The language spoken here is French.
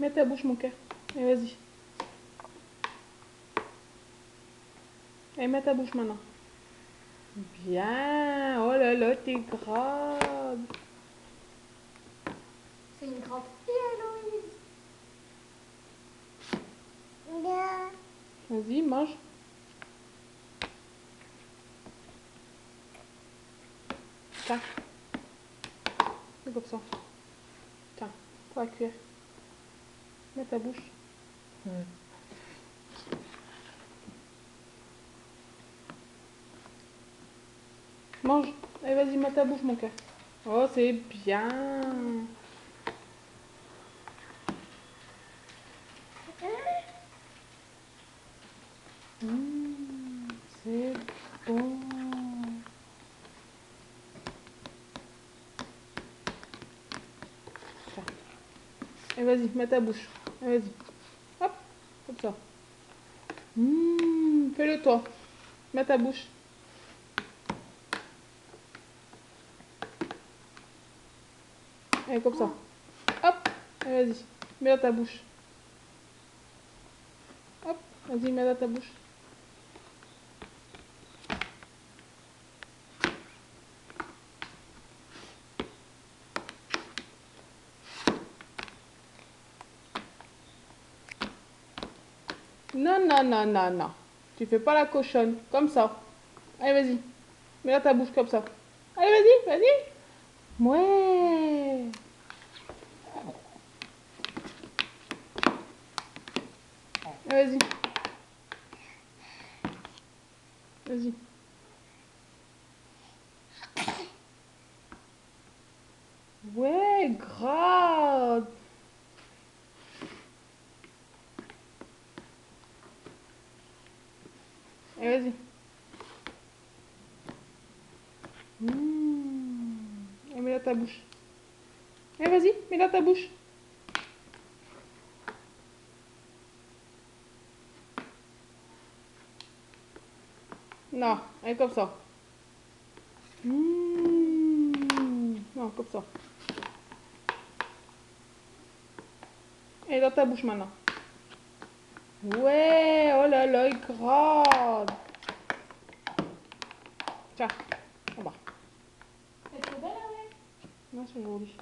Mets ta bouche, mon cœur. Et vas-y. Et mets ta bouche maintenant. Bien. Oh là là, t'es grave. C'est une grande fille, Héloïse. Bien. Vas-y, mange. Tiens. C'est comme ça. Tiens, pour la cuillère. Mets ta bouche. Mange. Allez, vas-y, mets ta bouche, mon cœur. Oh, c'est bien. C'est bon. Tiens. Et vas-y, mets ta bouche. Et vas-y. Hop, comme ça. Fais-le toi. Mets ta bouche. Et comme ça. Hop, et vas-y. Mets dans ta bouche. Hop, vas-y, mets dans ta bouche. Non, non, non, non, non. Tu fais pas la cochonne. Comme ça. Allez, vas-y. Mets dans ta bouche comme ça. Allez, vas-y, vas-y. Ouais. Allez, vas-y. Vas-y. Ouais, grave. Allez, vas-y. Et mets dans ta bouche. Allez, vas-y, mets dans ta bouche. Non, allez, comme ça. Non, comme ça. Et dans ta bouche maintenant. Ouais, oh là là, il grave. Tiens, en bas. C'est trop belle, ouais. Non, c'est joli.